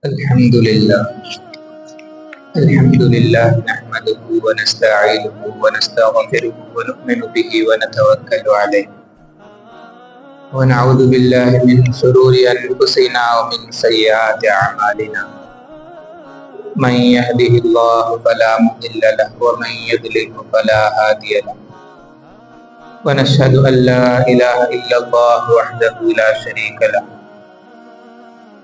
الحمد لله نحمده ونستعينه ونستغفره ونؤمن به ونتوكل عليه ونعوذ بالله من شرور أنفسنا ومن سيئات أعمالنا من يهده الله فلا مضل له ومن يضلل فلا هادي له ونشهد أن لا إله إلا الله وحده لا شريك له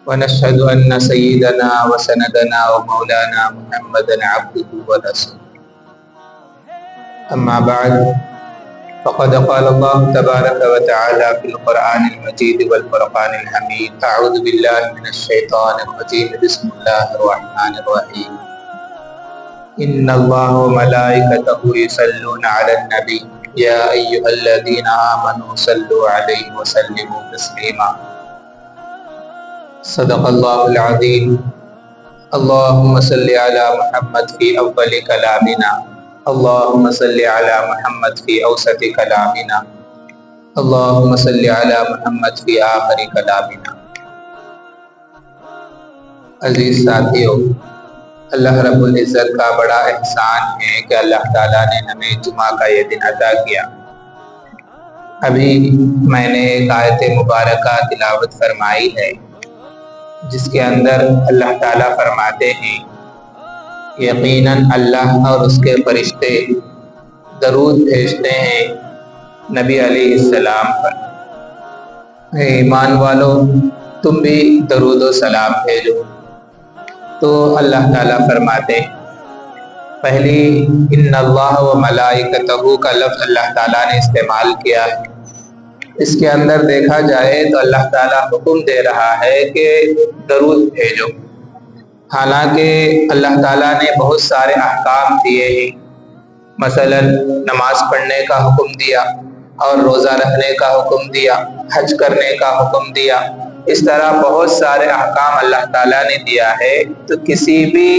ونشهد أن سيدنا وسندنا ومولانا محمدا عبده ورسوله أما بعد فقد قال الله تبارك وتعالى في القرآن المجيد والفرقان الحميد أعوذ بالله من الشيطان الرجيم بسم الله الرحمن الرحيم إن الله وملائكته يصلون على النبي يا أيها الذين آمنوا صلوا عليه وسلموا تسليما صدق الله العظيم اللهم صل على محمد في أول كلامنا اللهم صل على محمد في أوسط كلامنا اللهم صل على محمد في آخر كلامنا. عزیز ساتھیو، اللہ رب العزت کا بڑا احسان ہے کہ اللہ تعالیٰ نے ہمیں جمعہ کا یہ دن عطا کیا. ابھی میں نے ایک آیت مبارکہ تلاوت فرمائی ہے جس کے اندر اللہ تعالیٰ فرماتے ہیں یقیناً اللہ اور اس کے فرشتے درود بھیجتے ہیں نبی علیہ السلام پر. اے ایمان والو، تم بھی درود و سلام بھیجو. تو اللہ تعالیٰ فرماتے ہیں، پہلی ان اللہ و ملائکتہ کا لفظ اللہ تعالیٰ نے استعمال کیا ہے. اس کے اندر دیکھا جائے تو اللہ تعالیٰ حکم دے رہا ہے کہ درود بھیجو. حالانکہ اللہ تعالیٰ نے بہت سارے احکام دیے ہیں، مثلا نماز پڑھنے کا حکم دیا اور روزہ رکھنے کا حکم دیا، حج کرنے کا حکم دیا. اس طرح بہت سارے احکام اللہ تعالیٰ نے دیا ہے. تو کسی بھی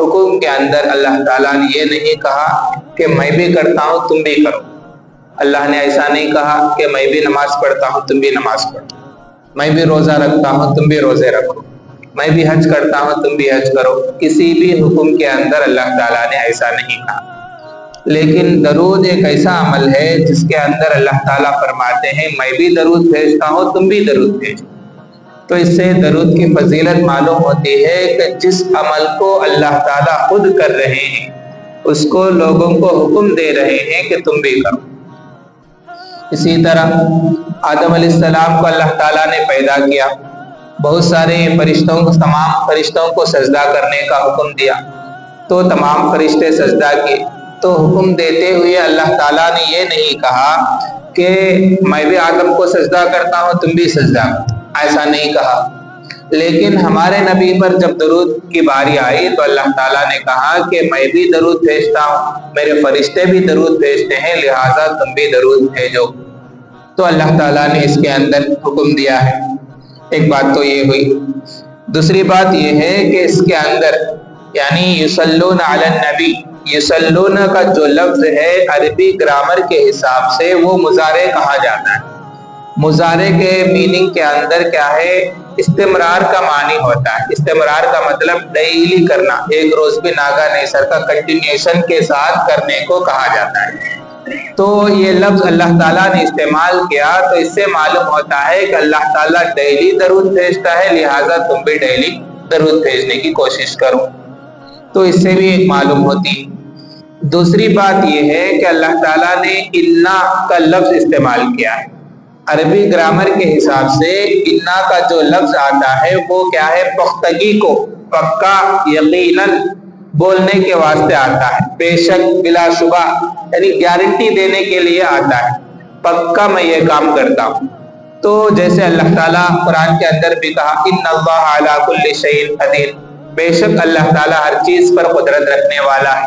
حکم کے اندر اللہ تعالیٰ نے یہ نہیں کہا کہ میں بھی کرتا ہوں تم بھی کرو. اللہ نے ایسا نہیں کہا کہ میں بھی نماز پڑھتا ہوں تم بھی نماز پڑھو، میں بھی روزہ رکھتا ہوں تم بھی روزے رکھو، میں بھی حج کرتا ہوں تم بھی حج کرو. کسی بھی حکم کے اندر اللہ تعالیٰ نے ایسا نہیں کہا. لیکن درود ایک ایسا عمل ہے جس کے اندر اللہ تعالیٰ فرماتے ہیں میں بھی درود بھیجتا ہوں تم بھی درود بھیجو. تو اس سے درود کی فضیلت معلوم ہوتی ہے کہ جس عمل کو اللہ تعالیٰ خود کر رہے ہیں اس کو لوگوں کو حکم دے رہے ہیں کہ تم بھی کرو. اسی طرح آدم علیہ السلام کو اللہ تعالیٰ نے پیدا کیا، بہت سارے تمام فرشتوں کو سجدہ کرنے کا حکم دیا تو تمام فرشتے سجدہ کیے. تو حکم دیتے ہوئے اللہ تعالیٰ نے یہ نہیں کہا کہ میں بھی آدم کو سجدہ کرتا ہوں تم بھی سجدہ کرو، ایسا نہیں کہا. لیکن ہمارے نبی پر جب درود کی باری آئی تو اللہ تعالیٰ نے کہا کہ میں بھی درود بھیجتا ہوں، میرے فرشتے بھی درود بھیجتے ہیں، لہٰذا تم بھی درود بھیجو. تو اللہ تعالیٰ نے اس کے اندر حکم دیا ہے. ایک بات تو یہ ہوئی. دوسری بات یہ ہے کہ اس کے اندر یعنی یصلون علی النبی، یصلون کا جو لفظ ہے عربی گرامر کے حساب سے وہ مضارع کہا جاتا ہے. مضارع کے میننگ کے اندر کیا ہے؟ استمرار کا معنی ہوتا ہے. استمرار کا مطلب ڈیلی کرنا، ایک روز بھی ناگا نہیں سر کا کنٹینیوشن کے ساتھ کرنے کو کہا جاتا ہے. تو یہ لفظ اللہ تعالیٰ نے استعمال کیا تو اس سے معلوم ہوتا ہے کہ اللہ تعالیٰ ڈیلی درود بھیجتا ہے، لہٰذا تم بھی ڈیلی درود بھیجنے کی کوشش کرو. تو اس سے بھی ایک معلوم ہوتی. دوسری بات یہ ہے کہ اللہ تعالیٰ نے انا کا لفظ استعمال کیا ہے. عربی گرامر کے حساب سے انا کا جو لفظ آتا ہے وہ کیا ہے؟ پختگی کو، پکا، یقیناً بولنے کے واسطے آتا ہے. بے شک، بلا شبہ، یعنی گارنٹی دینے کے لیے آتا ہے. پکا میں یہ کام کرتا ہوں. تو جیسے اللہ تعالیٰ قرآن کے اندر بھی کہا ان اللہ علی کل شیء قدیر، بے شک اللہ تعالیٰ ہر چیز پر قدرت رکھنے والا ہے.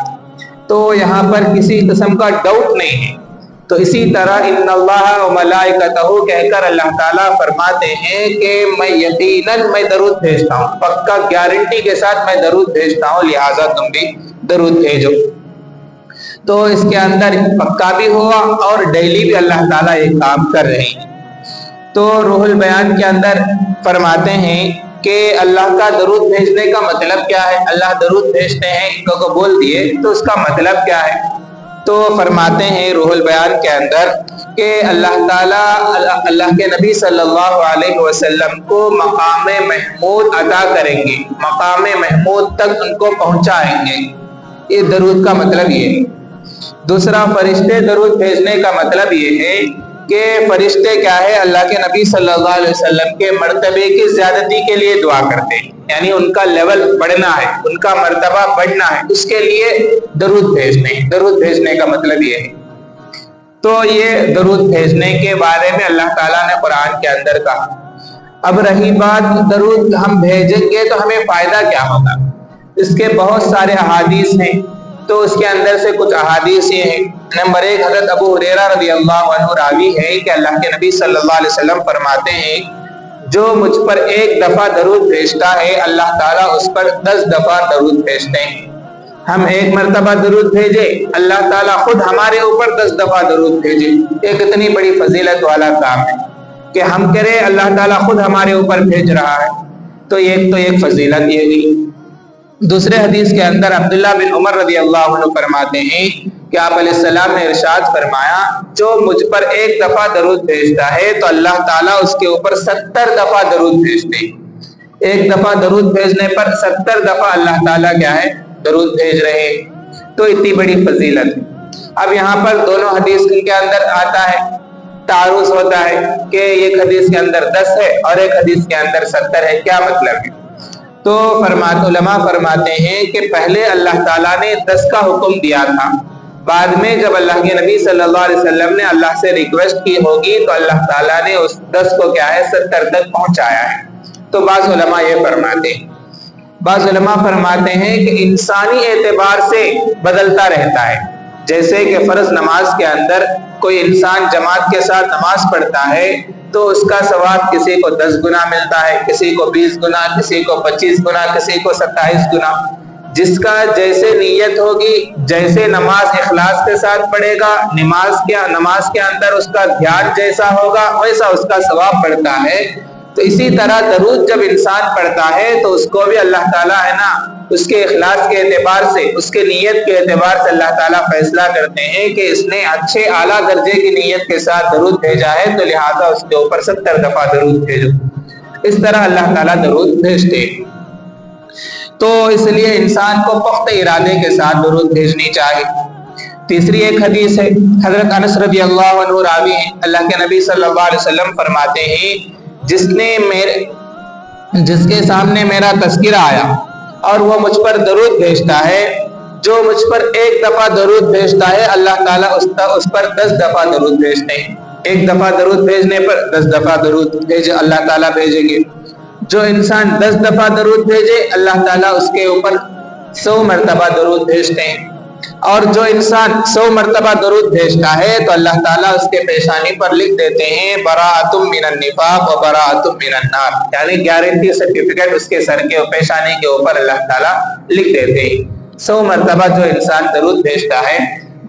تو یہاں پر کسی قسم کا ڈاؤٹ نہیں ہے. تو اسی طرح ان اللہ و ملائکتہ کہہ کر اللہ تعالیٰ فرماتے ہیں کہ میں یقیناً میں درود بھیجتا ہوں، پکا گارنٹی کے ساتھ میں درود بھیجتا ہوں، لہٰذا تم بھی درود بھیجو. تو اس کے اندر پکا بھی ہوا اور ڈیلی بھی اللہ تعالیٰ ایک کام کر رہے ہیں. تو روح البیان کے اندر فرماتے ہیں کہ اللہ کا درود بھیجنے کا مطلب کیا ہے، اللہ درود بھیجتے ہیں ان کو بول دیے تو اس کا مطلب کیا ہے؟ تو فرماتے ہیں روح البیان کے اندر کہ اللہ تعالیٰ اللہ کے نبی صلی اللہ علیہ وسلم کو مقام محمود عطا کریں گے، مقام محمود تک ان کو پہنچائیں گے، یہ درود کا مطلب یہ ہے۔ دوسرا، فرشتے درود بھیجنے کا مطلب یہ ہے کہ فرشتے کیا ہے، اللہ کے نبی صلی اللہ علیہ وسلم کے مرتبے کی زیادتی کے لیے دعا کرتے ہیں، یعنی ان کا لیول بڑھنا ہے، ان کا مرتبہ بڑھنا ہے، اس کے لیے درود بھیجنے کا مطلب یہ ہے۔ تو یہ درود بھیجنے کے بارے میں اللہ تعالیٰ نے قرآن کے اندر کہا۔ اب رہی بات درود ہم بھیجیں گے تو ہمیں فائدہ کیا ہوگا، اس کے بہت سارے احادیث ہیں، تو اس کے اندر سے کچھ احادیث یہ ہیں۔ نمبر 1، حضرت ابو ہریرہ رضی اللہ عنہ راوی ہے کہ اللہ کے نبی صلی اللہ علیہ وسلم فرماتے ہیں جو مجھ پر ایک دفعہ درود بھیجتا ہے اللہ تعالیٰ اس پر 10 دفعہ درود بھیجتے ہیں۔ ہم ایک مرتبہ درود بھیجے، اللہ تعالیٰ خود ہمارے اوپر 10 دفعہ درود بھیجے، یہ کتنی بڑی فضیلت والا کام ہے کہ ہم کرے اللہ تعالیٰ خود ہمارے اوپر بھیج رہا ہے، تو ایک فضیلت یہ ہوئی۔ دوسرے حدیث کے اندر عبداللہ بن عمر رضی اللہ عنہ فرماتے ہیں کہ آپ علیہ السلام نے ارشاد فرمایا جو مجھ پر ایک دفعہ درود بھیجتا ہے تو اللہ تعالیٰ اس کے اوپر 70 دفعہ درود بھیجتے ہیں۔ ایک دفعہ درود بھیجنے پر 70 دفعہ اللہ تعالیٰ کیا ہے، درود بھیج رہے ہیں، تو اتنی بڑی فضیلت۔ اب یہاں پر دونوں حدیث کے اندر آتا ہے، تعارض ہوتا ہے کہ ایک حدیث کے اندر 10 ہے اور ایک حدیث کے اندر 70 ہے، کیا مطلب ہے؟ تو علماء فرماتے ہیں کہ پہلے اللہ تعالیٰ نے 10 کا حکم دیا تھا، بعد میں جب اللہ کے نبی صلی اللہ علیہ وسلم نے اللہ سے ریکویسٹ کی ہوگی تو اللہ تعالیٰ نے اس 10 کو کیا ہے 70 تک پہنچایا ہے۔ تو بعض علماء یہ فرماتے ہیں، بعض علماء فرماتے ہیں کہ انسانی اعتبار سے بدلتا رہتا ہے، جیسے کہ فرض نماز کے اندر کوئی انسان جماعت کے ساتھ نماز پڑھتا ہے تو اس کا ثواب کسی کو 10 گنا ملتا ہے، کسی کو 20 گنا، کسی کو 25 گنا، کسی کو 27 گنا، جس کا جیسے نیت ہوگی، جیسے نماز اخلاص کے ساتھ پڑھے گا، نماز کے اندر اس کا دھیان جیسا ہوگا ویسا اس کا ثواب بڑھتا ہے۔ تو اسی طرح درود جب انسان پڑھتا ہے تو اس کو بھی اللہ تعالیٰ ہے نا اس کے اخلاص کے اعتبار سے، اس کے نیت کے اعتبار سے اللہ تعالیٰ فیصلہ کرتے ہیں کہ اس نے اچھے اعلیٰ درجے کی نیت کے ساتھ درود بھیجا ہے تو لہٰذا اس کے اوپر 70 دفعہ درود بھیجو۔ اس طرح اللہ تعالیٰ درود بھیجتے ہیں۔ تو اس لیے انسان کو پختہ ارادے کے ساتھ درود بھیجنی چاہیے۔ تیسری ایک حدیث ہے، حضرت انس رضی اللہ عنہ راوی ہیں، اللہ کے نبی صلی اللہ علیہ وسلم فرماتے ہیں جس کے سامنے میرا تذکرہ آیا اور وہ مجھ پر درود بھیجتا ہے، جو مجھ پر ایک دفعہ درود بھیجتا ہے اللہ تعالیٰ اس پر 10 دفعہ درود بھیجتے ہیں۔ ایک دفعہ درود بھیجنے پر 10 دفعہ درود اللہ تعالیٰ بھیجیں گے۔ جو انسان 10 دفعہ درود بھیجے اللہ تعالیٰ اس کے اوپر 100 مرتبہ درود بھیجتے ہیں، اور جو انسان 100 مرتبہ درود بھیجتا ہے تو اللہ تعالیٰ اس کے پیشانی پر لکھ دیتے ہیں براءۃ من النفاق و براءۃ من النار، یعنی گارنٹی سرٹیفکیٹ اس کے سر کے پیشانی کے اوپر اللہ تعالیٰ لکھ دیتے ہیں۔ 100 مرتبہ جو انسان درود بھیجتا ہے،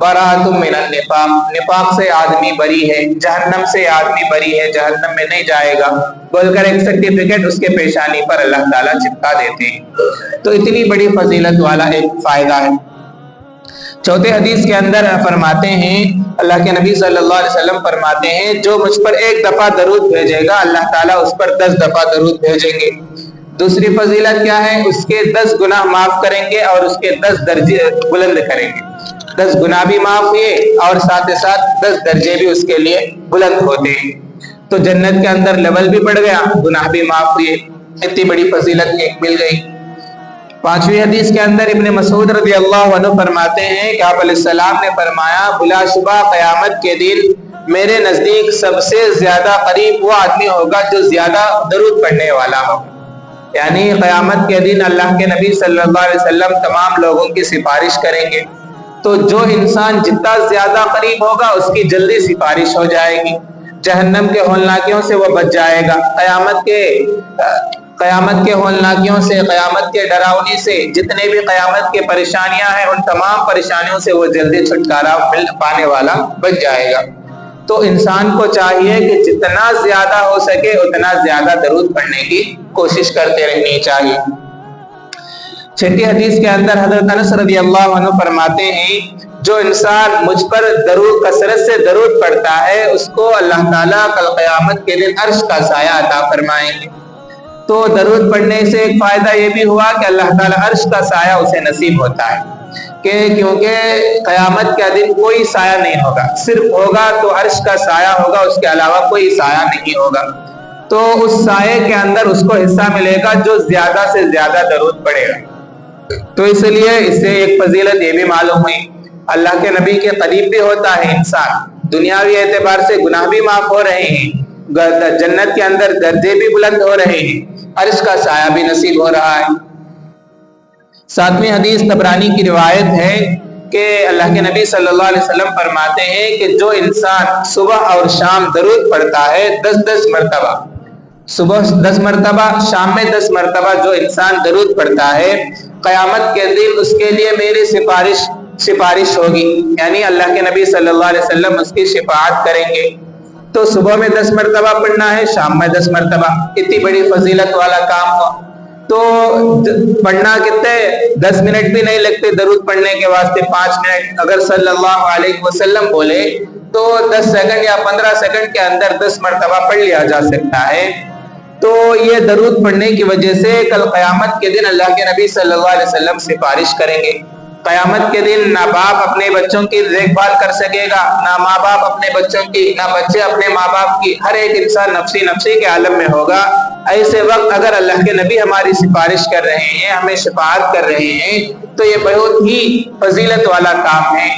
براءۃ من النفاق، نفاق سے آدمی بری ہے، جہنم سے آدمی بری ہے، جہنم میں نہیں جائے گا بول کر ایک سرٹیفکیٹ اس کے پیشانی پر اللہ تعالیٰ چپکا دیتے ہیں۔ تو اتنی بڑی فضیلت والا ایک فائدہ ہے۔ چوتھے حدیث کے اندر فرماتے ہیں، اللہ کے نبی صلی اللہ علیہ وسلم فرماتے ہیں جو مجھ پر ایک دفعہ درود بھیجے گا اللہ تعالیٰ اس پر 10 دفعہ درود بھیجیں گے۔ دوسری فضیلت کیا ہے؟ اس کے 10 گناہ معاف کریں گے اور اس کے 10 درجے بلند کریں گے۔ 10 گناہ بھی معاف ہوئے اور ساتھ ہی ساتھ 10 درجے بھی اس کے لیے بلند ہوتے ہیں، تو جنت کے اندر لیول بھی بڑھ گیا، گناہ بھی معاف ہوئے، اتنی بڑی فضیلت مل گئی۔ پانچویں حدیث کے اندر ابن مسعود رضی اللہ عنہ فرماتے ہیں کہ آپ علیہ السلام نے فرمایا بلا شبہ قیامت کے دن میرے نزدیک سب سے زیادہ قریب وہ آدمی ہوگا جو زیادہ درود پڑھنے والا ہو، یعنی قیامت کے دن اللہ کے نبی صلی اللہ علیہ وسلم تمام لوگوں کی سفارش کریں گے، تو جو انسان جتنا زیادہ قریب ہوگا اس کی جلدی سفارش ہو جائے گی، جہنم کے ہولناکیوں سے وہ بچ جائے گا، قیامت کے ہولناکیوں سے، قیامت کے ڈراؤنی سے، جتنے بھی قیامت کے پریشانیاں ہیں ان تمام پریشانیوں سے وہ جلدی چھٹکارا پانے والا بن جائے گا۔ تو انسان کو چاہیے کہ جتنا زیادہ ہو سکے اتنا زیادہ درود پڑھنے کی کوشش کرتے رہنی چاہیے۔ چھٹی حدیث کے اندر حضرت انس رضی اللہ عنہ فرماتے ہیں جو انسان مجھ پر کثرت سے درود پڑھتا ہے اس کو اللہ تعالیٰ کل قیامت کے دن عرش کا سایہ عطا فرمائیں گے۔ تو درود پڑھنے سے ایک فائدہ یہ بھی ہوا کہ اللہ تعالیٰ عرش کا سایہ اسے نصیب ہوتا ہے، کیونکہ قیامت کا دن کوئی سایہ نہیں ہوگا، صرف ہوگا تو عرش کا سایہ ہوگا، اس کے علاوہ کوئی سایہ نہیں ہوگا۔ تو اس سائے کے اندر اس کو حصہ ملے گا جو زیادہ سے زیادہ درود پڑے گا۔ تو اس لیے اس سے ایک فضیلت یہ بھی معلوم ہوئی، اللہ کے نبی کے قریب بھی ہوتا ہے انسان، دنیاوی اعتبار سے گناہ بھی معاف ہو رہے ہیں، جنت کے اندر درجے بھی بلند ہو رہے ہیں، عرش کا سایہ بھی نصیب ہو رہا ہے۔ ساتویں حدیث طبرانی کی روایت ہے کہ اللہ کے نبی صلی اللہ علیہ وسلم فرماتے ہیں کہ جو انسان صبح اور شام درود پڑھتا ہے 10 مرتبہ، صبح 10 مرتبہ، شام میں 10 مرتبہ جو انسان درود پڑھتا ہے، قیامت کے دن اس کے لیے میری سفارش ہوگی، یعنی اللہ کے نبی صلی اللہ علیہ وسلم اس کی شفاعت کریں گے۔ تو صبح میں 10 مرتبہ پڑھنا ہے، شام میں 10 مرتبہ، اتنی بڑی فضیلت والا کام ہو تو پڑھنا کتنے 10 منٹ بھی نہیں لگتے درود پڑھنے کے واسطے، 5 منٹ اگر صلی اللہ علیہ وسلم بولے تو 10 سیکنڈ یا 15 سیکنڈ کے اندر 10 مرتبہ پڑھ لیا جا سکتا ہے۔ تو یہ درود پڑھنے کی وجہ سے کل قیامت کے دن اللہ کے نبی صلی اللہ علیہ وسلم سفارش کریں گے۔ قیامت کے دن نہ باپ اپنے بچوں کی دیکھ بھال کر سکے گا، نہ ماں باپ اپنے بچوں کی، نہ بچے اپنے ماں باپ کی، ہر ایک انسان نفسی کے عالم میں ہوگا۔ ایسے وقت اگر اللہ کے نبی ہماری سفارش کر رہے ہیں، ہمیں شفاعت کر رہے ہیں تو یہ بہت ہی فضیلت والا کام ہے۔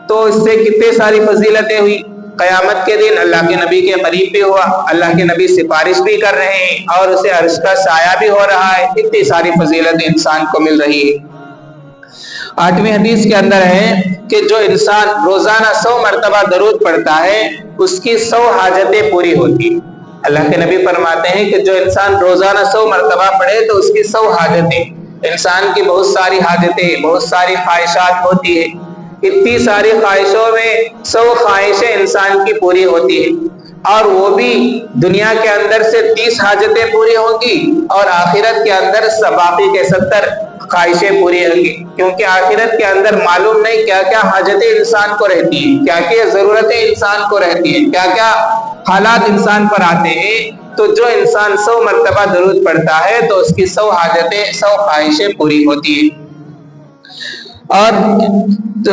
تو اس سے کتنے ساری فضیلتیں ہوئی، قیامت کے دن اللہ کے نبی کے قریب بھی ہوا، اللہ کے نبی سفارش بھی کر رہے ہیں اور اسے عرش کا سایہ بھی ہو رہا ہے، اتنی ساری فضیلتیں انسان کو مل رہی ہے۔ 8ویں حدیث کے اندر ہے کہ جو انسان روزانہ 100 مرتبہ درود پڑھتا ہے اس کی 100 حاجتیں پوری ہوتی ہیں۔ اللہ کے نبی فرماتے ہیں کہ جو انسان روزانہ 100 مرتبہ پڑھے تو اس کی 100 حاجتیں، انسان کی بہت ساری حاجتیں، بہت ساری خواہشات ہوتی ہیں، اتنی ساری خواہشوں میں 100 خواہشیں انسان کی پوری ہوتی ہیں، اور وہ بھی دنیا کے اندر سے 30 حاجتیں پوری ہوں گی اور آخرت کے اندر باقی کے 70 خواہشیں پوری ہوں گی، کیونکہ آخرت کے اندر معلوم نہیں کیا کیا حاجتیں انسان کو رہتی ہیں، کیا کیا ضرورتیں انسان کو رہتی ہیں، کیا کیا حالات انسان پر آتے ہیں۔ تو جو انسان 100 مرتبہ درود پڑھتا ہے تو اس کی 100 حاجتیں، 100 خواہشیں پوری ہوتی ہیں۔ اور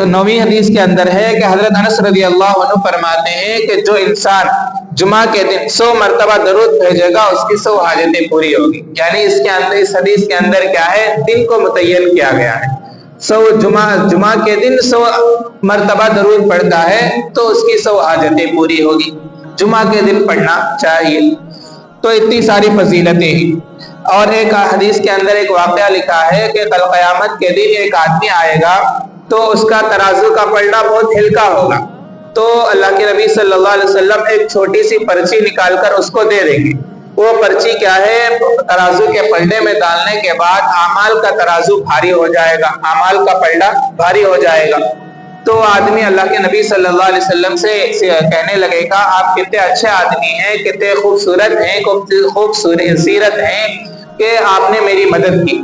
9ویں حدیث کے اندر ہے کہ حضرت انس رضی اللہ عنہ فرماتے ہیں کہ جو انسان جمعہ کے دن 100 مرتبہ درود بھیجے گا اس کی 100 حاجتیں پوری ہوگی، یعنی اس حدیث کے اندر کیا ہے، دن کو متعین کیا گیا ہے۔ جمعہ کے دن 100 مرتبہ درود پڑھتا ہے تو اس کی 100 حاجتیں پوری ہوگی، جمعہ کے دن پڑھنا چاہیے۔ تو اتنی ساری فضیلتیں ہیں۔ اور ایک حدیث کے اندر ایک واقعہ لکھا ہے کہ کل قیامت کے دن ایک آدمی آئے گا تو اس کا ترازو کا پلڑا بہت ہلکا ہوگا، تو اللہ کے نبی صلی اللہ علیہ وسلم ایک چھوٹی سی پرچی نکال کر اس کو دے دیں گے۔ وہ پرچی کیا ہے، ترازو کے پلڑے میں ڈالنے کے بعد اعمال کا ترازو بھاری ہو جائے گا، اعمال کا پلڑا بھاری ہو جائے گا۔ تو آدمی اللہ کے نبی صلی اللہ علیہ وسلم سے کہنے لگے گا آپ کتنے اچھے آدمی ہیں، کتنے خوبصورت ہیں، خوبصورت سیرت ہیں کہ آپ نے میری مدد کی۔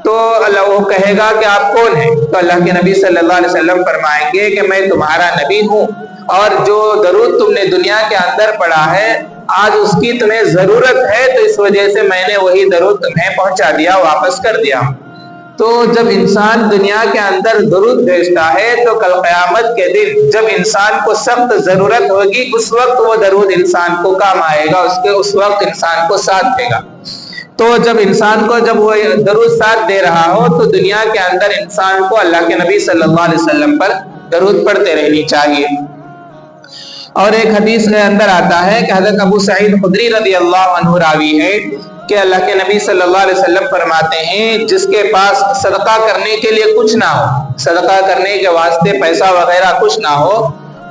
تو اللہ وہ کہے گا کہ آپ کون ہیں؟ تو اللہ کے نبی صلی اللہ علیہ وسلم فرمائیں گے کہ میں تمہارا نبی ہوں، اور جو درود تم نے دنیا کے اندر پڑھا ہے آج اس کی تمہیں ضرورت ہے، تو اس وجہ سے میں نے وہی درود تمہیں پہنچا دیا، واپس کر دیا۔ تو جب انسان دنیا کے اندر درود بھیجتا ہے تو کل قیامت کے دن جب انسان کو سخت ضرورت ہوگی اس وقت وہ درود انسان کو کام آئے گا، اس وقت انسان کو ساتھ دے گا۔ تو جب انسان کو جب وہ درود ساتھ دے رہا ہو تو دنیا کے اندر انسان کو اللہ کے نبی صلی اللہ علیہ وسلم پر درود پڑھتے رہنی چاہیے۔ اور ایک حدیث کے اندر آتا ہے کہ حضرت ابو سعید خدری رضی اللہ عنہ راوی ہے کہ اللہ کے نبی صلی اللہ علیہ وسلم فرماتے ہیں جس کے پاس صدقہ کرنے کے لیے کچھ نہ ہو، صدقہ کرنے کے واسطے پیسہ وغیرہ کچھ نہ ہو،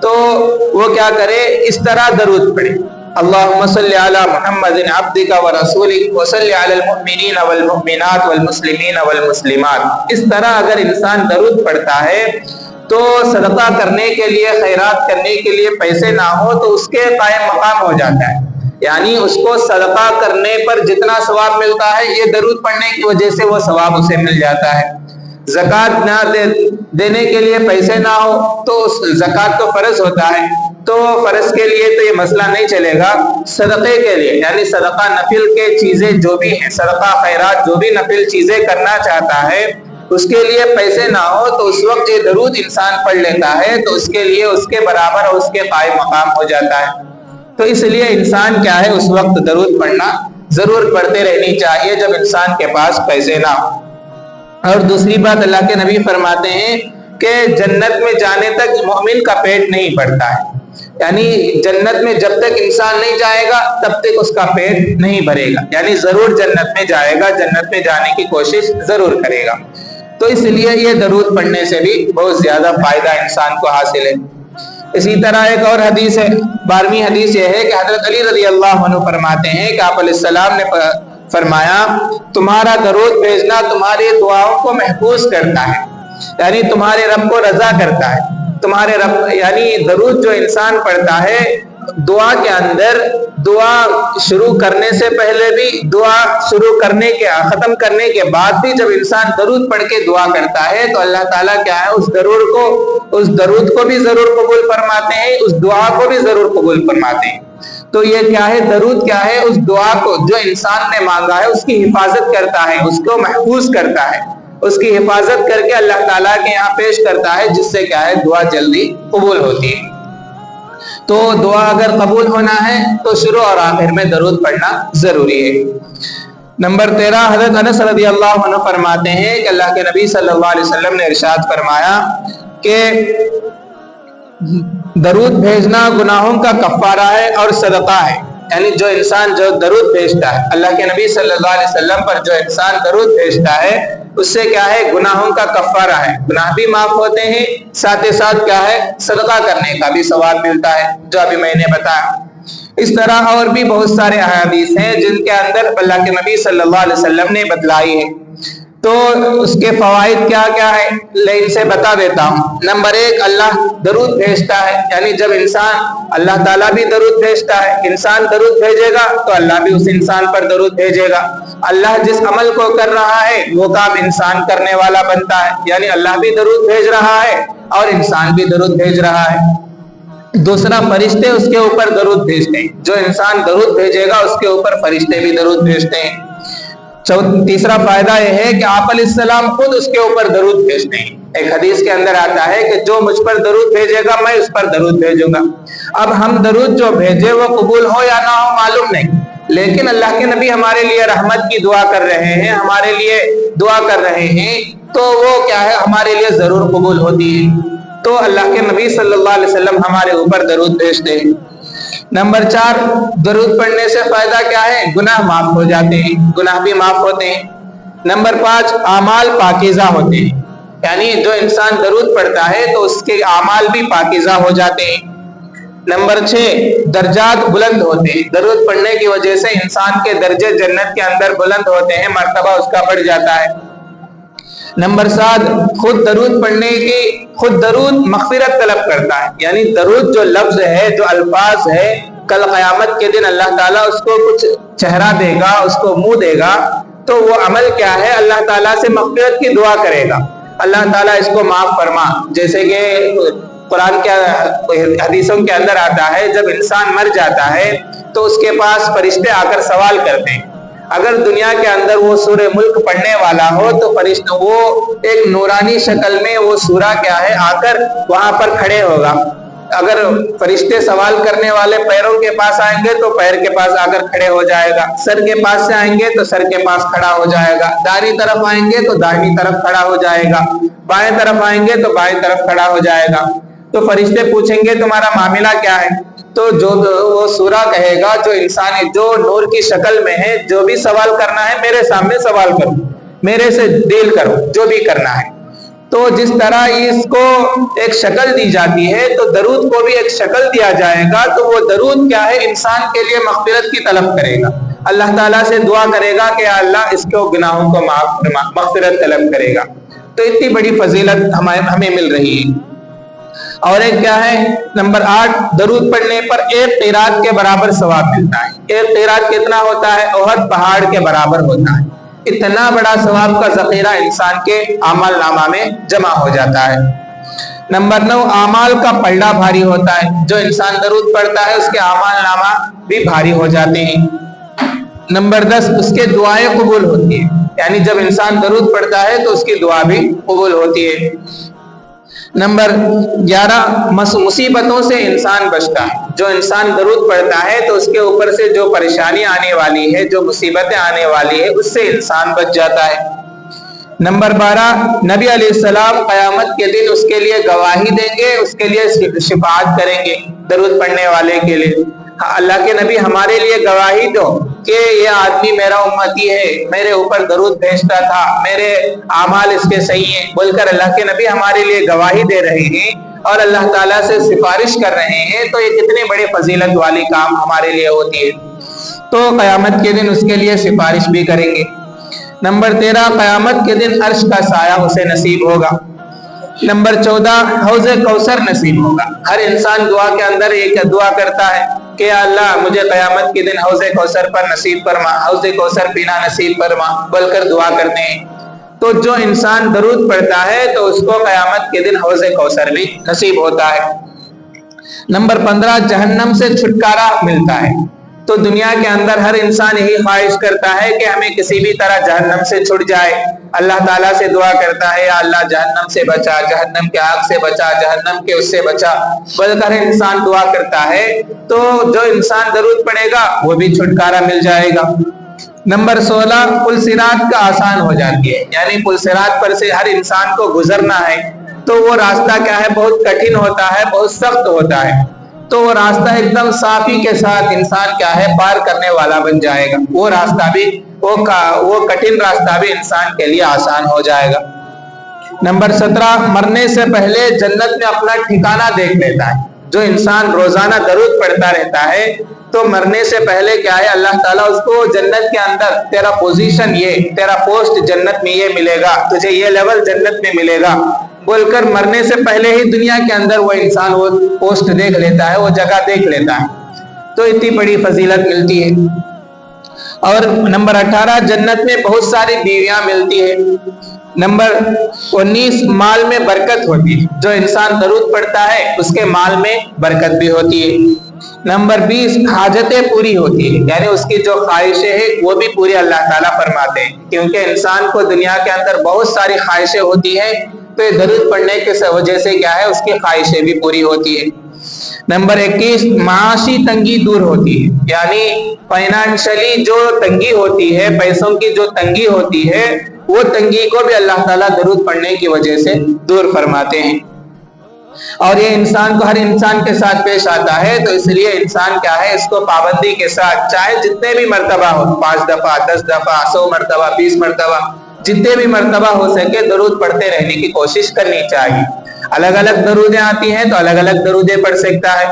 تو وہ کیا کرے، اس طرح درود پڑھے، اللہم صلی علی محمد عبدک ورسولک وصلی علی المؤمنین والمؤمنات والمسلمین والمسلمات۔ اس طرح اگر انسان درود پڑھتا ہے تو صدقہ کرنے کے لیے، خیرات کرنے کے لیے پیسے نہ ہو تو اس کے قائم مقام ہو جاتا ہے، یعنی اس کو صدقہ کرنے پر جتنا ثواب ملتا ہے یہ درود پڑھنے کی وجہ سے وہ ثواب اسے مل جاتا ہے۔ زکوٰۃ نہ دینے کے لیے پیسے نہ ہو تو زکوٰۃ تو فرض ہوتا ہے، تو فرض کے لیے تو یہ مسئلہ نہیں چلے گا، صدقے کے لیے یعنی صدقہ نفل کے چیزیں جو بھی ہیں، صدقہ خیرات جو بھی نفل چیزیں کرنا چاہتا ہے اس کے لیے پیسے نہ ہو تو اس وقت یہ درود انسان پڑھ لیتا ہے تو اس کے لیے اس کے برابر اور اس کے قائم مقام ہو جاتا ہے۔ تو اس لیے انسان کیا ہے اس وقت درود پڑھنا ضرور پڑھتے رہنی چاہیے جب انسان کے پاس پیسے نہ ہو۔ اور دوسری بات اللہ کے نبی فرماتے ہیں کہ جنت میں جانے تک مومن کا پیٹ نہیں بھرتا ہے، یعنی جنت میں جب تک انسان نہیں جائے گا تب تک اس کا پیٹ نہیں بھرے گا، یعنی ضرور جنت میں جائے گا، جنت میں جانے کی کوشش ضرور کرے گا۔ تو اس لیے یہ درود پڑھنے سے بھی بہت زیادہ فائدہ انسان کو حاصل ہے۔ اسی طرح ایک اور حدیث ہے، 12ویں حدیث یہ ہے کہ حضرت علی رضی اللہ عنہ فرماتے ہیں کہ آپ علیہ السلام نے فرمایا تمہارا درود بھیجنا تمہاری دعاؤں کو محفوظ کرتا ہے، یعنی تمہارے رب کو رضا کرتا ہے۔ تمہارے رب یعنی درود جو انسان پڑھتا ہے دعا کے اندر، دعا شروع کرنے سے پہلے بھی، دعا شروع کرنے کے ختم کرنے کے بعد بھی جب انسان درود پڑھ کے دعا کرتا ہے تو اللہ تعالیٰ کیا ہے اس درود کو بھی ضرور قبول فرماتے ہیں، اس دعا کو بھی ضرور قبول فرماتے ہیں۔ تو یہ کیا ہے، درود کیا ہے، اس دعا کو جو انسان نے مانگا ہے اس کی حفاظت کرتا ہے، اس کو محفوظ کرتا ہے، اس کی حفاظت کر کے اللہ تعالیٰ کے یہاں پیش کرتا ہے، جس سے کیا ہے دعا جلدی قبول ہوتی ہے۔ تو دعا اگر قبول ہونا ہے تو شروع اور آخر میں درود پڑھنا ضروری ہے۔ نمبر 13، حضرت انس رضی اللہ عنہ فرماتے ہیں کہ اللہ کے نبی صلی اللہ علیہ وسلم نے ارشاد فرمایا کہ درود بھیجنا گناہوں کا کفارہ ہے اور صدقہ ہے، یعنی جو انسان جو درود بھیجتا ہے، اللہ کے نبی صلی اللہ علیہ وسلم پر جو انسان درود بھیجتا ہے اس سے کیا ہے گناہوں کا کفارہ ہے، گناہ بھی معاف ہوتے ہیں، ساتھ ہی ساتھ کیا ہے صدقہ کرنے کا بھی ثواب ملتا ہے، جو ابھی میں نے بتایا۔ اس طرح اور بھی بہت سارے احادیث ہیں جن کے اندر اللہ کے نبی صلی اللہ علیہ وسلم نے بتلائی ہے، تو اس کے فوائد کیا کیا ہے ان سے بتا دیتا ہوں۔ نمبر 1، اللہ درود بھیجتا ہے، یعنی جب انسان، اللہ تعالیٰ بھی درود بھیجتا ہے، انسان درود بھیجے گا تو اللہ بھی اس انسان پر درود بھیجے گا۔ اللہ جس عمل کو کر رہا ہے وہ کام انسان کرنے والا بنتا ہے، یعنی اللہ بھی درود بھیج رہا ہے اور انسان بھی درود بھیج رہا ہے۔ دوسرا، فرشتے اس کے اوپر درود بھیجتے ہیں، جو انسان درود بھیجے گا اس کے اوپر فرشتے بھی درود بھیجتے ہیں۔ تیسرا فائدہ یہ ہے کہ آپ علیہ السلام خود اس کے اوپر درود بھیجتے ہیں۔ ایک حدیث کے اندر آتا ہے کہ جو مجھ پر درود بھیجے گا میں اس پر درود بھیجوں گا۔ اب ہم درود جو بھیجے وہ قبول ہو یا نہ ہو معلوم نہیں، لیکن اللہ کے نبی ہمارے لیے رحمت کی دعا کر رہے ہیں، ہمارے لیے دعا کر رہے ہیں، تو وہ کیا ہے ہمارے لیے ضرور قبول ہوتی ہے۔ تو اللہ کے نبی صلی اللہ علیہ وسلم ہمارے اوپر درود بھیجتے ہیں۔ نمبر 4، درود پڑھنے سے فائدہ کیا ہے، گناہ معاف ہو جاتے ہیں، گناہ بھی معاف ہوتے ہیں۔ نمبر 5، اعمال پاکیزہ ہوتے ہیں، یعنی جو انسان درود پڑھتا ہے تو اس کے اعمال بھی پاکیزہ ہو جاتے ہیں۔ نمبر 6، درجات بلند ہوتے ہیں، درود پڑھنے کی وجہ سے انسان کے درجے جنت کے اندر بلند ہوتے ہیں، مرتبہ اس کا بڑھ جاتا ہے۔ نمبر 7، خود درود مغفرت طلب کرتا ہے، یعنی درود جو لفظ ہے، جو الفاظ ہے، کل قیامت کے دن اللہ تعالیٰ اس کو کچھ چہرہ دے گا، اس کو منہ دے گا، تو وہ عمل کیا ہے اللہ تعالیٰ سے مغفرت کی دعا کرے گا، اللہ تعالیٰ اس کو معاف فرما۔ جیسے کہ قرآن کے حدیثوں کے اندر آتا ہے جب انسان مر جاتا ہے تو اس کے پاس فرشتے آ کر سوال کرتے ہیں، اگر دنیا کے اندر وہ سورہ ملک پڑھنے والا ہو تو فرشتہ وہ ایک نورانی شکل میں وہ سورہ کیا ہے آ کر وہاں پر کھڑے ہوگا۔ اگر فرشتے سوال کرنے والے پیروں کے پاس آئیں گے تو پیر کے پاس آ کر کھڑے ہو جائے گا، سر کے پاس سے آئیں گے تو سر کے پاس کھڑا ہو جائے گا، دائیں طرف آئیں گے تو دائیں طرف کھڑا ہو جائے گا، بائیں طرف آئیں گے تو بائیں طرف کھڑا ہو جائے گا۔ تو فرشتے پوچھیں گے تمہارا معاملہ کیا ہے، تو جو وہ سورہ کہے گا جو انسانی جو نور کی شکل میں ہے، جو بھی سوال کرنا ہے میرے سامنے سوال کرو، میرے سے ڈیل کرو، جو بھی کرنا ہے۔ تو جس طرح اس کو ایک شکل دی جاتی ہے تو درود کو بھی ایک شکل دیا جائے گا، تو وہ درود کیا ہے انسان کے لیے مغفرت کی طلب کرے گا، اللہ تعالیٰ سے دعا کرے گا کہ اللہ اس کو گناہوں کو معاف فرما، مغفرت طلب کرے گا۔ تو اتنی بڑی فضیلت ہمیں مل رہی ہے۔ اور ایک کیا ہے نمبر 8 درود پڑھنے پر ایک قیرات کے برابر ثواب ملتا ہے۔ ایک قیرات کتنا ہوتا ہے؟ احد پہاڑ کے برابر ہوتا ہے۔ اتنا بڑا ثواب کا ذخیرہ انسان کے اعمال نامہ میں جمع ہو جاتا ہے۔ نمبر 9 اعمال کا پلڑا بھاری ہوتا ہے۔ جو انسان درود پڑھتا ہے اس کے اعمال نامہ بھی بھاری ہو جاتے ہیں۔ نمبر 10 اس کے دعائیں قبول ہوتی ہیں، یعنی جب انسان درود پڑھتا ہے تو اس کی دعا بھی قبول ہوتی ہے۔ نمبر 11 مصیبتوں سے انسان بچتا ہے۔ جو انسان درود پڑھتا ہے تو اس کے اوپر سے جو پریشانی آنے والی ہے، جو مصیبتیں آنے والی ہے، اس سے انسان بچ جاتا ہے۔ نمبر 12 نبی علیہ السلام قیامت کے دن اس کے لیے گواہی دیں گے، اس کے لیے شفاعت کریں گے درود پڑھنے والے کے لیے۔ اللہ کے نبی ہمارے لیے گواہی دو کہ یہ آدمی میرا امتی ہے، میرے اوپر درود بھیجتا تھا، میرے اعمال اس کے صحیح ہیں بول کر اللہ کے نبی ہمارے لیے گواہی دے رہے ہیں اور اللہ تعالیٰ سے سفارش کر رہے ہیں، تو یہ کتنے بڑے فضیلت والی کام ہمارے لیے ہوتی ہے۔ تو قیامت کے دن اس کے لیے سفارش بھی کریں گے۔ نمبر 13 قیامت کے دن عرش کا سایہ اسے نصیب ہوگا۔ نمبر 14 حوض کوثر نصیب ہوگا۔ ہر انسان دعا کے اندر ایک دعا کرتا ہے کہ یا اللہ مجھے قیامت کے دن حوض کوثر پر نصیب فرما، حوض کوثر پینا نصیب فرما بول کر دعا کرتے ہیں۔ تو جو انسان درود پڑھتا ہے تو اس کو قیامت کے دن حوض کوثر بھی نصیب ہوتا ہے۔ نمبر 15 جہنم سے چھٹکارا ملتا ہے۔ تو دنیا کے اندر ہر انسان یہی خواہش کرتا ہے کہ ہمیں کسی بھی طرح جہنم سے چھٹ جائے، اللہ تعالیٰ سے دعا کرتا ہے یا اللہ جہنم سے بچا، جہنم کے آگ سے بچا، جہنم کے اس سے بچا بول کر انسان دعا کرتا ہے۔ تو جو انسان درود پڑھے گا وہ بھی چھٹکارا مل جائے گا۔ نمبر 16 پل صراط کا آسان ہو جاتی ہے، یعنی پل صراط پر سے ہر انسان کو گزرنا ہے تو وہ راستہ کیا ہے بہت کٹھن ہوتا ہے، بہت سخت ہوتا ہے۔ تو وہ راستہ ایک دم صافی کے ساتھ انسان کیا ہے پار کرنے والا بن جائے گا۔ وہ راستہ بھی وہ کٹھن راستہ بھی انسان کے لیے آسان ہو جائے گا۔ نمبر 17 مرنے سے پہلے جنت میں اپنا ٹھکانہ دیکھ لیتا ہے۔ جو انسان روزانہ درود پڑھتا رہتا ہے تو مرنے سے پہلے کیا ہے اللہ تعالیٰ اس کو جنت کے اندر تیرا پوزیشن یہ، تیرا پوسٹ جنت میں یہ ملے گا، تجھے یہ لیول جنت میں ملے گا بول کر مرنے سے پہلے ہی دنیا کے اندر وہ انسان وہ پوسٹ دیکھ لیتا ہے، وہ جگہ دیکھ لیتا ہے۔ تو اتنی بڑی فضیلت ملتی ہے۔ اور نمبر 18 جنت میں بہت ساری بیویاں ملتی ہے۔ نمبر 19 مال میں برکت ہوتی ہے۔ جو انسان درود پڑھتا ہے اس کے مال میں برکت بھی ہوتی ہے۔ نمبر 20 حاجتیں پوری ہوتی ہے، یعنی اس کی جو خواہشیں ہیں وہ بھی پوری اللہ تعالیٰ فرماتے ہیں، کیونکہ انسان کو دنیا کے اندر بہت ساری خواہشیں ہوتی ہیں تو یہ درود پڑھنے کے وجہ سے کیا ہے اس کی خواہشیں بھی پوری ہوتی ہے۔ نمبر 21 معاشی تنگی دور ہوتی ہے، یعنی فائنانشلی جو تنگی ہوتی ہے، پیسوں کی جو تنگی ہوتی ہے وہ تنگی کو بھی اللہ تعالیٰ درود پڑھنے کی وجہ سے دور فرماتے ہیں۔ اور یہ انسان کو ہر انسان کے ساتھ پیش آتا ہے، تو اس لیے انسان کیا ہے اس کو پابندی کے ساتھ چاہے جتنے بھی مرتبہ ہو، 5 دفعہ 10 دفعہ 100 مرتبہ 20 مرتبہ جتنے بھی مرتبہ ہو سکے درود پڑھتے رہنے کی کوشش کرنی چاہیے۔ الگ الگ درودیں آتی ہیں تو الگ الگ درودیں پڑھ سکتا ہے،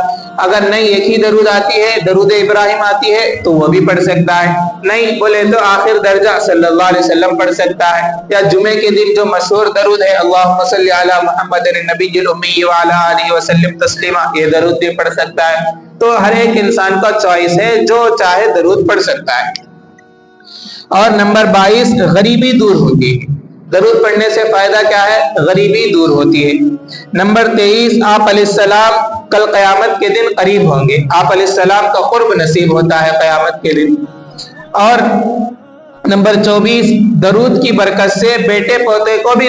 اگر نہیں ایک ہی درود آتی ہے، درود ابراہیم آتی ہے تو وہ بھی پڑھ سکتا ہے، نہیں بولے تو آخر درجہ صلی اللہ علیہ وسلم پڑھ سکتا ہے، یا جمعے کے دن جو مشہور درود ہے اللہم صلی علی محمد النبی الامی وعلی آلہ وسلم تسلیما، یہ درود بھی پڑھ سکتا ہے۔ تو ہر ایک انسان کا چوائس ہے، جو چاہے درود پڑھ سکتا ہے۔ اور نمبر 22 غریبی دور ہوتی ہے۔ درود پڑھنے سے فائدہ کیا ہے؟ غریبی دور ہوتی ہے۔ نمبر 23 آپ علیہ السلام کل قیامت کے دن قریب ہوں گے، آپ علیہ السلام کا قرب نصیب ہوتا ہے قیامت کے دن۔ اور نمبر 24 درود کی برکت سے بیٹے پوتے کو بھی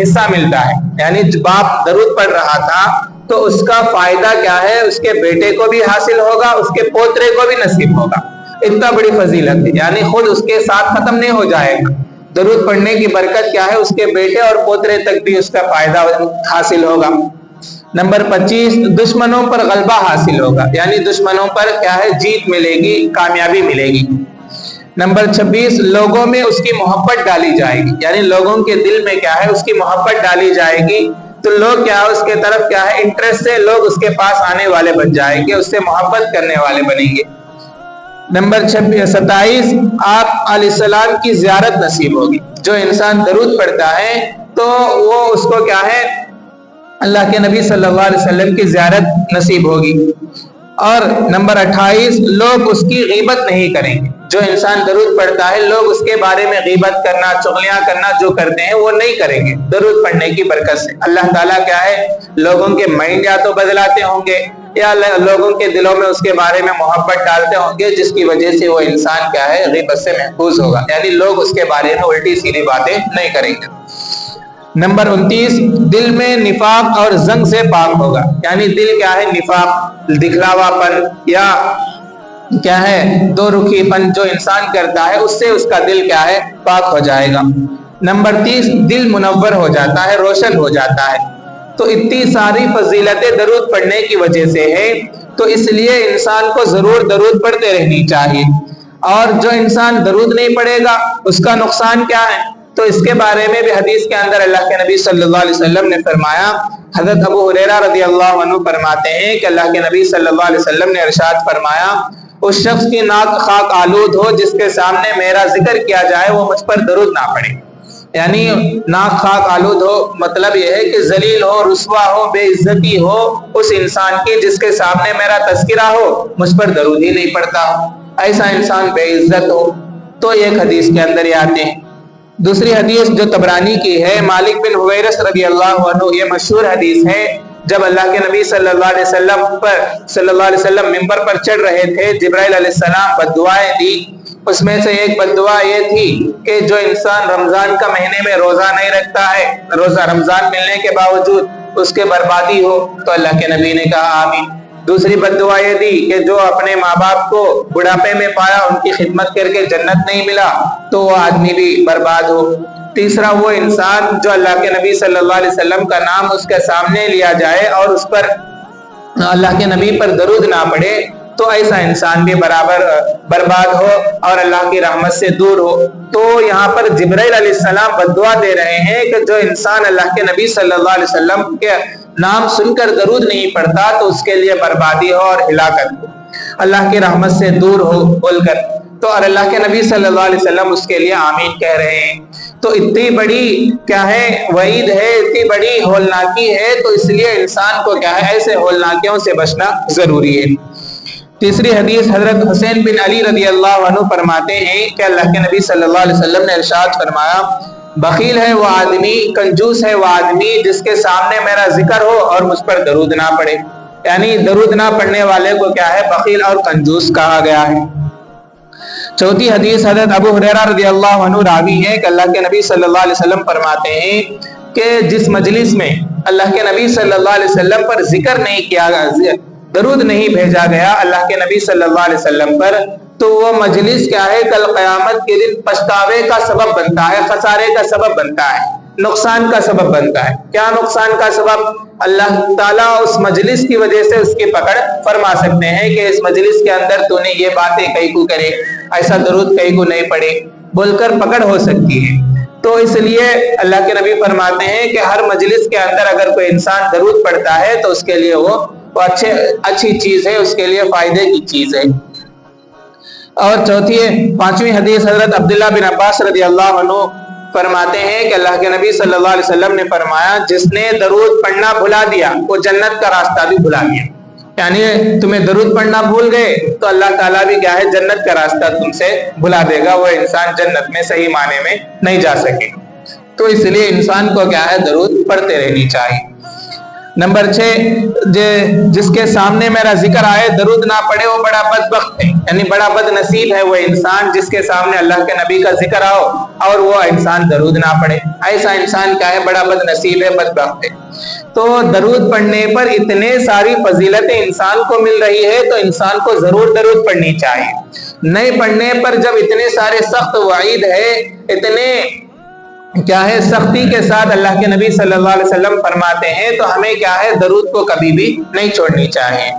حصہ ملتا ہے، یعنی باپ درود پڑھ رہا تھا تو اس کا فائدہ کیا ہے اس کے بیٹے کو بھی حاصل ہوگا، اس کے پوترے کو بھی نصیب ہوگا۔ اتنا بڑی فضیلت ہے، یعنی خود اس کے ساتھ ختم نہیں ہو جائے گا، درود پڑھنے کی برکت کیا ہے اس کے بیٹے اور پوترے تک بھی اس کا فائدہ حاصل ہوگا۔ نمبر 25 دشمنوں پر غلبہ حاصل ہوگا، یعنی دشمنوں پر کیا ہے جیت ملے گی، کامیابی ملے گی۔ نمبر 26 لوگوں میں اس کی محبت ڈالی جائے گی، یعنی لوگوں کے دل میں کیا ہے اس کی محبت ڈالی جائے گی، تو لوگ کیا ہے اس کے طرف کیا ہے انٹرسٹ سے لوگ اس کے پاس آنے والے بن جائیں گے، اس سے محبت کرنے والے بنیں گے۔ نمبر 27 آپ علیہ السلام کی زیارت نصیب ہوگی۔ جو انسان درود پڑھتا ہے تو وہ اس کو کیا ہے اللہ کے نبی صلی اللہ علیہ وسلم کی زیارت نصیب ہوگی۔ اور نمبر 28، لوگ اس کی غیبت نہیں کریں گے۔ جو انسان درود پڑھتا ہے لوگ اس کے بارے میں غیبت کرنا، چغلیاں کرنا جو کرتے ہیں وہ نہیں کریں گے درود پڑھنے کی برکت سے۔ اللہ تعالیٰ کیا ہے، لوگوں کے مائنڈ یا تو بدلاتے ہوں گے یا لوگوں کے دلوں میں اس کے بارے میں محبت ڈالتے ہوں گے، جس کی وجہ سے وہ انسان کیا ہے، غیبت سے محفوظ ہوگا، یعنی لوگ اس کے بارے میں الٹی سیدھی باتیں نہیں کریں گے۔ نمبر 29، دل میں نفاق اور زنگ سے پاک ہوگا، یعنی دل کیا ہے، نفاق، دکھلاوا پن یا کیا ہے، دو رخی پن جو انسان کرتا ہے اس سے اس کا دل کیا ہے، پاک ہو جائے گا۔ نمبر 30، دل منور ہو جاتا ہے، روشن ہو جاتا ہے۔ تو اتنی ساری فضیلتیں درود پڑھنے کی وجہ سے ہے، تو اس لیے انسان کو ضرور درود پڑھتے رہنی چاہیے۔ اور جو انسان درود نہیں پڑھے گا اس کا نقصان کیا ہے، تو اس کے بارے میں بھی حدیث کے اندر اللہ کے نبی صلی اللہ علیہ وسلم نے فرمایا۔ حضرت ابو ہریرہ رضی اللہ عنہ فرماتے ہیں کہ اللہ کے نبی صلی اللہ علیہ وسلم نے ارشاد فرمایا، اس شخص کی ناک خاک آلود ہو جس کے سامنے میرا ذکر کیا جائے وہ مجھ پر درود نہ پڑھے۔ یعنی ناک خاک آلود ہو مطلب یہ ہے کہ ذلیل ہو، رسوا ہو، بے عزتی ہو اس انسان کی جس کے سامنے میرا تذکرہ ہو، مجھ پر درود ہی نہیں پڑتا، ایسا انسان بے عزت ہو۔ تو ایک حدیث کے اندر یہ آتے ہیں۔ دوسری حدیث جو طبرانی کی ہے، مالک بن حویرث رضی اللہ عنہ، یہ مشہور حدیث ہے۔ جب اللہ کے نبی صلی اللہ علیہ وسلم منبر پر چڑھ رہے تھے، جبرائیل علیہ السلام بد دعائیں دی۔ اس میں سے ایک بد دعا یہ تھی کہ جو انسان رمضان کا مہینے میں روزہ نہیں رکھتا ہے، روزہ رمضان ملنے کے باوجود اس کے بربادی ہو، تو اللہ کے نبی نے کہا آمین۔ دوسری بد دعا یہ دی کہ جو اپنے ماں باپ کو بڑھاپے میں پایا، ان کی خدمت کر کے جنت نہیں ملا، تو وہ آدمی بھی برباد ہو۔ تیسرا وہ انسان جو اللہ کے نبی صلی اللہ علیہ وسلم کا نام اس کے سامنے لیا جائے اور اس پر اللہ کے نبی پر درود نہ پڑے، تو ایسا انسان بھی برابر برباد ہو اور اللہ کی رحمت سے دور ہو۔ تو یہاں پر جبرائیل علیہ السلام بد دعا دے رہے ہیں کہ جو انسان اللہ کے نبی صلی اللہ علیہ وسلم کے نام سن کر درود نہیں پڑھتا تو اس کے لیے بربادی ہو اور ہلاکت ہو، اللہ کی رحمت سے دور ہو بول کر۔ تو اور اللہ کے نبی صلی اللہ علیہ وسلم اس کے لیے آمین کہہ رہے ہیں۔ تو اتنی بڑی کیا ہے وعید ہے، اتنی بڑی ہولناکی ہے، تو اس لیے انسان کو کیا ہے ایسے ہولناکیوں سے بچنا ضروری ہے۔ تیسری حدیث حضرت حسین بن علی رضی اللہ عنہ فرماتے ہیں کہ اللہ کے نبی صلی اللہ علیہ وسلم نے ارشاد فرمایا، بخیل ہے وہ آدمی، کنجوس ہے وہ آدمی جس کے سامنے میرا ذکر ہو اور مجھ پر درود نہ پڑے۔ یعنی درود نہ پڑھنے والے کو کیا ہے، بخیل اور کنجوس کہا گیا ہے۔ چوتھی حدیث حضرت ابو ہریرہ رضی اللہ عنہ راوی ہے کہ اللہ کے نبی صلی اللہ علیہ وسلم فرماتے ہیں کہ جس مجلس میں اللہ کے نبی صلی اللہ علیہ وسلم پر ذکر نہیں کیا گیا، درود نہیں بھیجا گیا اللہ کے نبی صلی اللہ علیہ وسلم پر، تو وہ مجلس کیا ہے، کل قیامت کے دن پچھتاوے کا سبب بنتا ہے، خسارے کا سبب بنتا ہے، نقصان کا سبب بنتا ہے۔ کیا نقصان کا سبب؟ اللہ تعالیٰ اس مجلس کی وجہ سے اس کی پکڑ فرما سکتے ہیں کہ اس مجلس کے اندر تو نے یہ باتیں کئی کو کرے، ایسا درود کئی کو نہیں پڑے بول کر پکڑ ہو سکتی ہے۔ تو اس لیے اللہ کے نبی فرماتے ہیں کہ ہر مجلس کے اندر اگر کوئی انسان درود پڑھتا ہے تو اس کے لیے وہ اچھی چیز ہے، اس کے لیے فائدے کی چیز ہے۔ اور پانچویں حدیث حضرت عبداللہ بن عباس رضی اللہ عنہ فرماتے ہیں کہ اللہ کے نبی صلی اللہ علیہ وسلم نے فرمایا، جس نے درود پڑھنا بھلا دیا وہ جنت کا راستہ بھی بھلا دیا۔ یعنی تمہیں درود پڑھنا بھول گئے تو اللہ تعالیٰ بھی کیا ہے، جنت کا راستہ تم سے بھلا دے گا، وہ انسان جنت میں صحیح معنی میں نہیں جا سکے۔ تو اس لیے انسان کو کیا ہے، درود پڑھتے رہنی چاہیے۔ نمبر 6، جس کے سامنے میرا ذکر آئے درود نہ پڑھے وہ بڑا بدبخت ہے، یعنی بڑا بد نصیب ہے وہ انسان جس کے سامنے اللہ کے نبی کا ذکر آؤ اور وہ انسان درود نہ پڑھے، ایسا انسان کیا ہے، بڑا بد نصیب ہے، بدبخت ہے۔ تو درود پڑھنے پر اتنے ساری فضیلتیں انسان کو مل رہی ہے تو انسان کو ضرور درود پڑھنی چاہیے۔ نہیں پڑھنے پر جب اتنے سارے سخت وعید ہے، اتنے کیا ہے سختی کے ساتھ اللہ کے نبی صلی اللہ علیہ وسلم فرماتے ہیں، تو ہمیں کیا ہے، درود کو کبھی بھی نہیں چھوڑنی چاہیے۔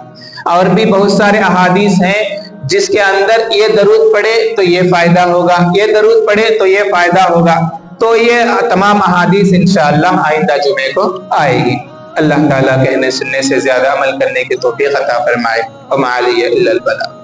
اور بھی بہت سارے احادیث ہیں جس کے اندر یہ درود پڑھے تو یہ فائدہ ہوگا، یہ درود پڑھے تو یہ فائدہ ہوگا۔ تو یہ تمام احادیث انشاءاللہ آئندہ جمعے کو آئے گی۔ اللہ تعالیٰ کہنے سننے سے زیادہ عمل کرنے کی توفیق عطا فرمائے۔ وما علی الا البلاغ۔